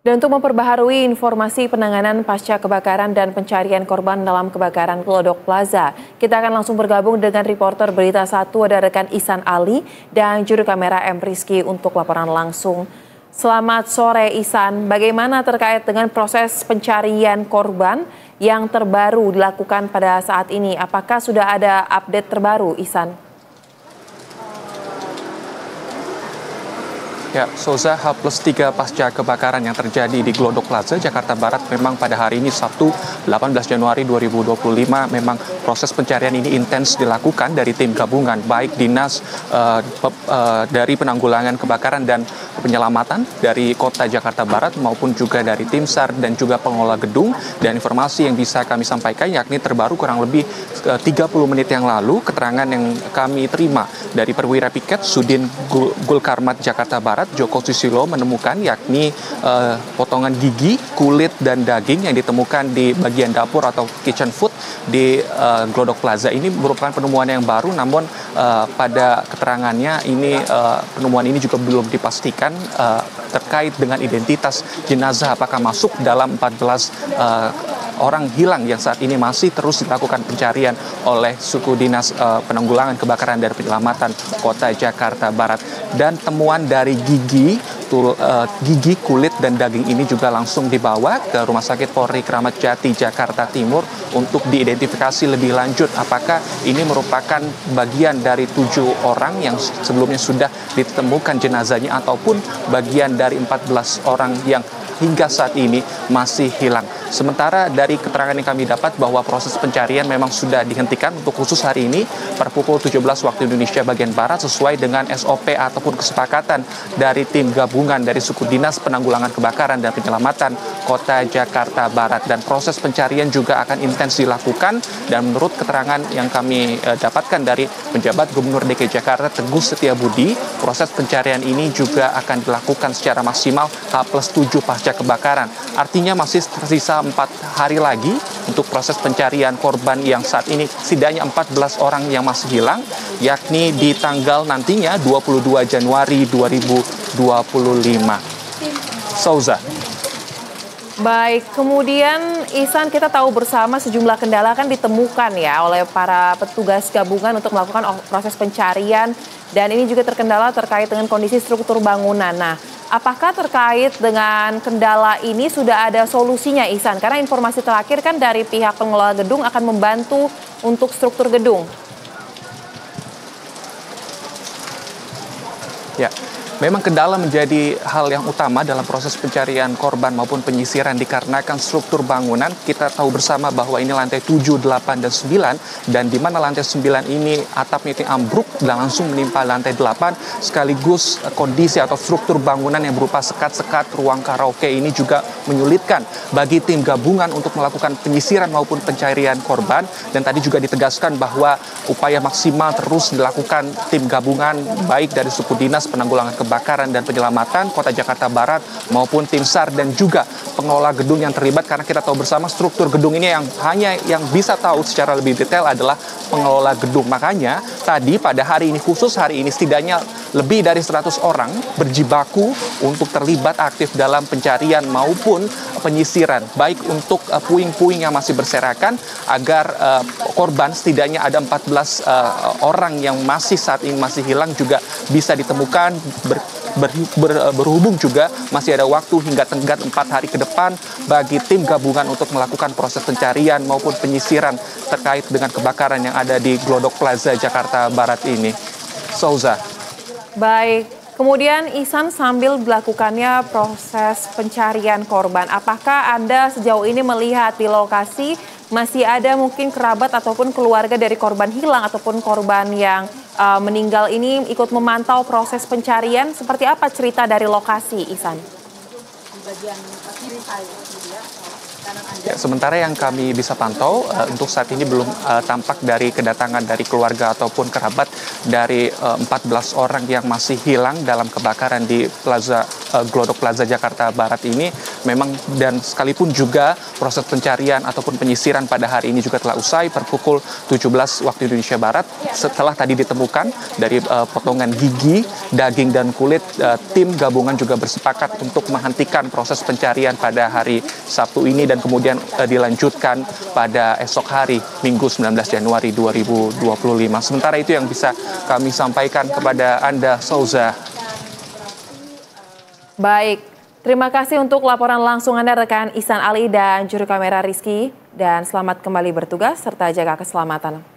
Dan untuk memperbaharui informasi penanganan pasca kebakaran dan pencarian korban dalam kebakaran Glodok Plaza, kita akan langsung bergabung dengan reporter Berita 1 ada rekan Ihsan Ali dan juru kamera M. Rizky untuk laporan langsung. Selamat sore Ihsan, bagaimana terkait dengan proses pencarian korban yang terbaru dilakukan pada saat ini? Apakah sudah ada update terbaru Ihsan? Ya, Souza, H+3 pasca kebakaran yang terjadi di Glodok Plaza, Jakarta Barat memang pada hari ini Sabtu 18 Januari 2025 memang proses pencarian ini intens dilakukan dari tim gabungan baik dinas dari penanggulangan kebakaran dan penyelamatan dari Kota Jakarta Barat maupun juga dari tim SAR dan juga pengelola gedung. Dan informasi yang bisa kami sampaikan yakni terbaru kurang lebih 30 menit yang lalu keterangan yang kami terima dari perwira piket Sudin Gulkarmat Jakarta Barat Joko Susilo menemukan yakni potongan gigi, kulit, dan daging yang ditemukan di bagian dapur atau kitchen food di Glodok Plaza. Ini merupakan penemuan yang baru, namun pada keterangannya ini penemuan ini juga belum dipastikan terkait dengan identitas jenazah apakah masuk dalam 14 orang hilang yang saat ini masih terus dilakukan pencarian oleh suku dinas penanggulangan kebakaran dan penyelamatan Kota Jakarta Barat. Dan temuan dari gigi, kulit, dan daging ini juga langsung dibawa ke Rumah Sakit Polri Kramat Jati, Jakarta Timur untuk diidentifikasi lebih lanjut apakah ini merupakan bagian dari 7 orang yang sebelumnya sudah ditemukan jenazahnya ataupun bagian dari 14 orang yang hingga saat ini masih hilang. Sementara dari keterangan yang kami dapat bahwa proses pencarian memang sudah dihentikan untuk khusus hari ini per pukul 17 waktu Indonesia bagian Barat sesuai dengan SOP ataupun kesepakatan dari tim gabungan dari suku dinas penanggulangan kebakaran dan penyelamatan Kota Jakarta Barat. Dan proses pencarian juga akan intens dilakukan dan menurut keterangan yang kami dapatkan dari penjabat Gubernur DKI Jakarta Teguh Setiabudi, proses pencarian ini juga akan dilakukan secara maksimal H+7 pasca kebakaran. Artinya masih tersisa 4 hari lagi untuk proses pencarian korban yang saat ini setidaknya 14 orang yang masih hilang, yakni di tanggal nantinya 22 Januari 2025. Souza. Baik, kemudian Ihsan, kita tahu bersama sejumlah kendala kan ditemukan ya oleh para petugas gabungan untuk melakukan proses pencarian dan ini juga terkendala terkait dengan kondisi struktur bangunan. Nah, apakah terkait dengan kendala ini sudah ada solusinya Ihsan? Karena informasi terakhir kan dari pihak pengelola gedung akan membantu untuk struktur gedung. Ya, memang kendala menjadi hal yang utama dalam proses pencarian korban maupun penyisiran dikarenakan struktur bangunan. Kita tahu bersama bahwa ini lantai 7, 8, dan 9 dan di mana lantai 9 ini atapnya itu ambruk dan langsung menimpa lantai 8 sekaligus kondisi atau struktur bangunan yang berupa sekat-sekat ruang karaoke ini juga menyulitkan bagi tim gabungan untuk melakukan penyisiran maupun pencarian korban. Dan tadi juga ditegaskan bahwa upaya maksimal terus dilakukan tim gabungan baik dari suku dinas penanggulangan kebakaran dan penyelamatan Kota Jakarta Barat maupun tim SAR dan juga pengelola gedung yang terlibat, karena kita tahu bersama struktur gedung ini yang bisa tahu secara lebih detail adalah pengelola gedung. Makanya tadi pada hari ini, khusus hari ini, setidaknya lebih dari 100 orang berjibaku untuk terlibat aktif dalam pencarian maupun penyisiran, baik untuk puing-puing yang masih berserakan agar korban setidaknya ada 14 orang yang masih saat ini masih hilang juga bisa ditemukan. Berhubung juga masih ada waktu hingga tenggat 4 hari ke depan bagi tim gabungan untuk melakukan proses pencarian maupun penyisiran terkait dengan kebakaran yang ada di Glodok Plaza, Jakarta Barat ini. Souza. Baik, kemudian Ihsan, sambil dilakukannya proses pencarian korban, apakah Anda sejauh ini melihat di lokasi masih ada mungkin kerabat ataupun keluarga dari korban hilang ataupun korban yang meninggal ini ikut memantau proses pencarian? Seperti apa cerita dari lokasi, Ihsan? Di bagian kiri saya, Ya, sementara yang kami bisa pantau untuk saat ini belum tampak dari kedatangan dari keluarga ataupun kerabat dari 14 orang yang masih hilang dalam kebakaran di Plaza Glodok Plaza Jakarta Barat ini memang, dan sekalipun juga proses pencarian ataupun penyisiran pada hari ini juga telah usai per pukul 17 waktu Indonesia Barat. Setelah tadi ditemukan dari potongan gigi, daging dan kulit, tim gabungan juga bersepakat untuk menghentikan proses pencarian pada hari Sabtu ini dan kemudian dilanjutkan pada esok hari Minggu 19 Januari 2025. Sementara itu yang bisa kami sampaikan kepada Anda, Souza. Baik, terima kasih untuk laporan langsung Anda rekan Ihsan Ali dan juru kamera Rizky, dan selamat kembali bertugas serta jaga keselamatan.